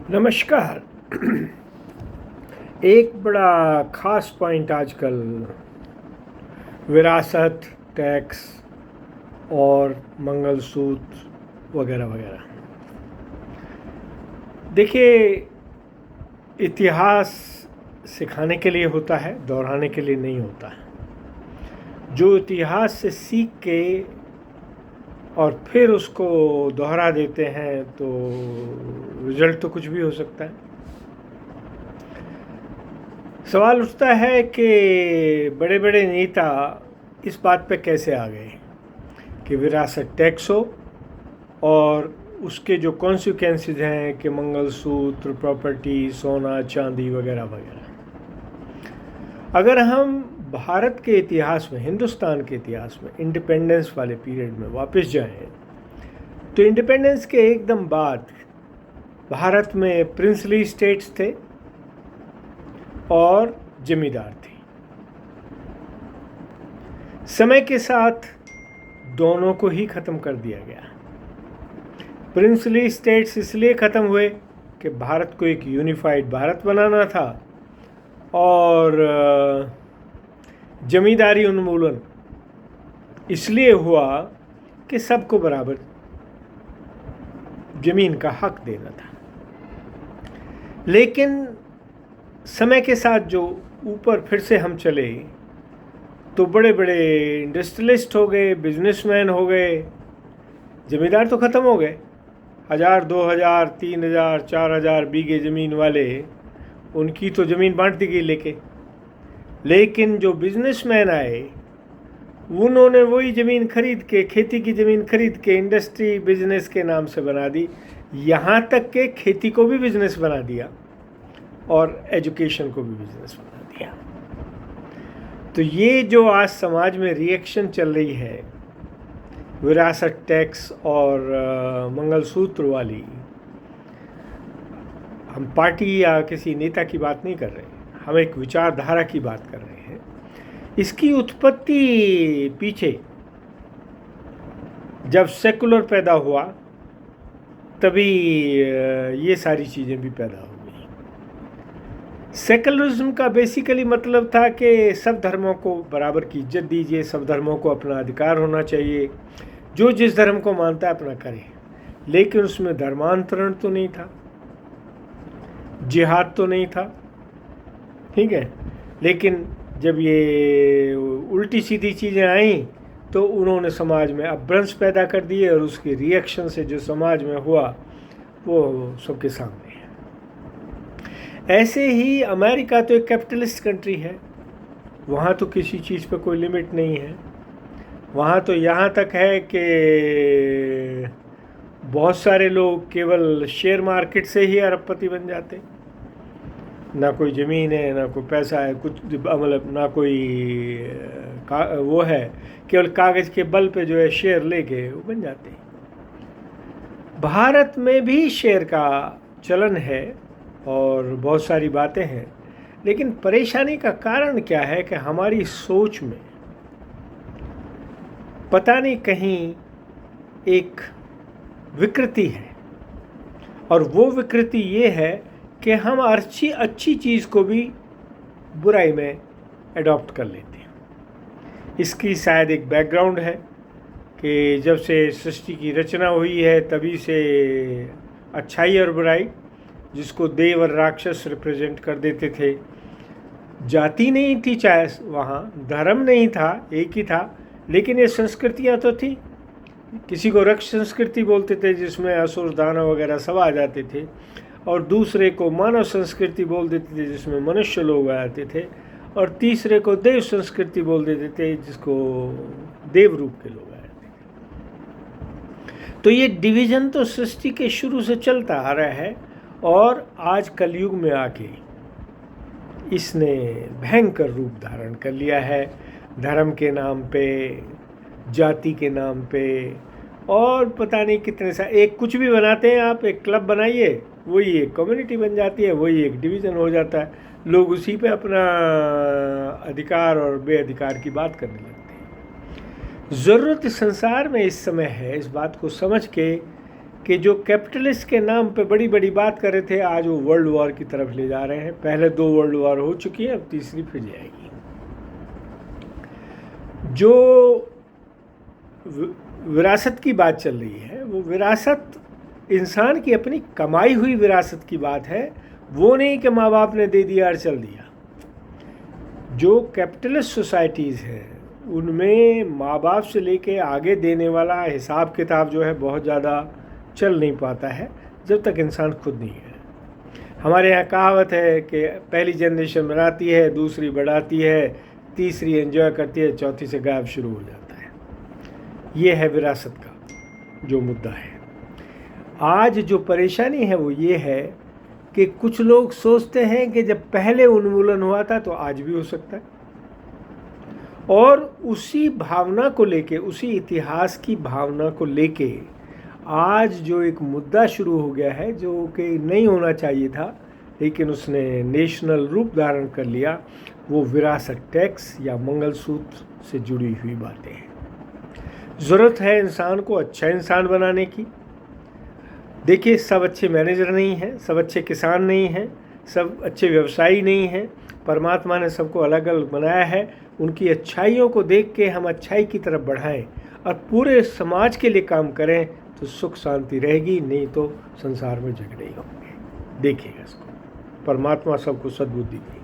नमस्कार। एक बड़ा ख़ास पॉइंट आजकल विरासत, टैक्स और मंगलसूत्र वगैरह वगैरह। देखिए, इतिहास सिखाने के लिए होता है, दोहराने के लिए नहीं होता है। जो इतिहास से सीख के और फिर उसको दोहरा देते हैं तो रिजल्ट तो कुछ भी हो सकता है। सवाल उठता है कि बड़े बड़े नेता इस बात पे कैसे आ गए कि विरासत टैक्स हो और उसके जो कॉन्सिक्वेंसेस हैं कि मंगलसूत्र, प्रॉपर्टी, सोना, चांदी वगैरह वगैरह। अगर हम भारत के इतिहास में, हिंदुस्तान के इतिहास में, इंडिपेंडेंस वाले पीरियड में वापस जाएं तो इंडिपेंडेंस के एकदम बाद भारत में प्रिंसली स्टेट्स थे और जमींदार थे। समय के साथ दोनों को ही ख़त्म कर दिया गया। प्रिंसली स्टेट्स इसलिए ख़त्म हुए कि भारत को एक यूनिफाइड भारत बनाना था और जमींदारी उन्मूलन इसलिए हुआ कि सबको बराबर ज़मीन का हक देना था। लेकिन समय के साथ जो ऊपर फिर से हम चले तो बड़े बड़े इंडस्ट्रियलिस्ट हो गए, बिजनेसमैन हो गए, ज़मींदार तो ख़त्म हो गए। 1000, 2000, 3000, 4000 बीघे ज़मीन वाले, उनकी तो ज़मीन बांट दी गई लेके। लेकिन जो बिजनेसमैन आए उन्होंने वही ज़मीन खरीद के, खेती की ज़मीन खरीद के इंडस्ट्री बिजनेस के नाम से बना दी। यहाँ तक के खेती को भी बिजनेस बना दिया और एजुकेशन को भी बिजनेस बना दिया। तो ये जो आज समाज में रिएक्शन चल रही है विरासत टैक्स और मंगलसूत्र वाली, हम पार्टी या किसी नेता की बात नहीं कर रहे, हम एक विचारधारा की बात कर रहे हैं। इसकी उत्पत्ति पीछे जब सेकुलर पैदा हुआ तभी ये सारी चीज़ें भी पैदा हो गई। सेकुलरिज्म का बेसिकली मतलब था कि सब धर्मों को बराबर की इज्जत दीजिए, सब धर्मों को अपना अधिकार होना चाहिए, जो जिस धर्म को मानता है अपना करे। लेकिन उसमें धर्मांतरण तो नहीं था, जिहाद तो नहीं था, ठीक है। लेकिन जब ये उल्टी सीधी चीज़ें आई तो उन्होंने समाज में अपभ्रंश पैदा कर दिए और उसके रिएक्शन से जो समाज में हुआ वो सबके सामने है। ऐसे ही अमेरिका तो एक कैपिटलिस्ट कंट्री है, वहाँ तो किसी चीज़ पे कोई लिमिट नहीं है। वहाँ तो यहाँ तक है कि बहुत सारे लोग केवल शेयर मार्केट से ही अरबपति बन जाते। ना कोई ज़मीन है, ना कोई पैसा है, कुछ मतलब ना कोई वो है, केवल कागज़ के बल पे जो है शेयर लेके वो बन जाते हैं। भारत में भी शेयर का चलन है और बहुत सारी बातें हैं, लेकिन परेशानी का कारण क्या है कि हमारी सोच में पता नहीं कहीं एक विकृति है। और वो विकृति ये है कि हम अच्छी चीज़ को भी बुराई में एडॉप्ट कर लेते हैं। इसकी शायद एक बैकग्राउंड है कि जब से सृष्टि की रचना हुई है तभी से अच्छाई और बुराई, जिसको देव और राक्षस रिप्रेजेंट कर देते थे। जाति नहीं थी, चाहे वहाँ धर्म नहीं था, एक ही था, लेकिन ये संस्कृतियाँ तो थी। किसी को रक्त संस्कृति बोलते थे जिसमें असुर दानव वगैरह सब आ जाते थे, और दूसरे को मानव संस्कृति बोल देते थे जिसमें मनुष्य लोग आ जाते थे, और तीसरे को देव संस्कृति बोल देते थे जिसको देव रूप के लोग आ जाते थे। तो ये डिवीज़न तो सृष्टि के शुरू से चलता आ रहा है और आज कलयुग में आके इसने भयंकर रूप धारण कर लिया है। धर्म के नाम पे, जाति के नाम पे, और पता नहीं कितने सा एक कुछ भी बनाते हैं। आप एक क्लब बनाइए, वही एक कम्युनिटी बन जाती है, वही एक डिवीज़न हो जाता है। लोग उसी पे अपना अधिकार और बेअधिकार की बात करने लगते हैं। ज़रूरत संसार में इस समय है इस बात को समझ के कि जो कैपिटलिस्ट के नाम पे बड़ी बड़ी बात कर रहे थे, आज वो वर्ल्ड वॉर की तरफ ले जा रहे हैं। पहले 2 वर्ल्ड वॉर हो चुकी है, अब तीसरी फिर जाएगी। जो विरासत की बात चल रही है, वो विरासत इंसान की अपनी कमाई हुई विरासत की बात है, वो नहीं कि माँ बाप ने दे दिया और चल दिया। जो कैपिटलिस्ट सोसाइटीज़ हैं उनमें माँ बाप से लेके आगे देने वाला हिसाब किताब जो है बहुत ज़्यादा चल नहीं पाता है जब तक इंसान खुद नहीं है। हमारे यहाँ कहावत है कि पहली जनरेशन बनाती है, दूसरी बढ़ाती है, तीसरी एंजॉय करती है, चौथी से गायब शुरू हो जाता है। ये है विरासत का जो मुद्दा है। आज जो परेशानी है वो ये है कि कुछ लोग सोचते हैं कि जब पहले उन्मूलन हुआ था तो आज भी हो सकता है, और उसी भावना को लेके, उसी इतिहास की भावना को लेके आज जो एक मुद्दा शुरू हो गया है, जो कि नहीं होना चाहिए था लेकिन उसने नेशनल रूप धारण कर लिया, वो विरासत टैक्स या मंगलसूत्र से जुड़ी हुई बातें हैं। ज़रूरत है इंसान को अच्छा इंसान बनाने की। देखिए, सब अच्छे मैनेजर नहीं हैं, सब अच्छे किसान नहीं हैं, सब अच्छे व्यवसायी नहीं हैं। परमात्मा ने सबको अलग अलग बनाया है। उनकी अच्छाइयों को देख के हम अच्छाई की तरफ बढ़ाएं और पूरे समाज के लिए काम करें तो सुख शांति रहेगी, नहीं तो संसार में झगड़े ही होंगे। देखिएगा इसको। परमात्मा सबको सद्बुद्धि दे।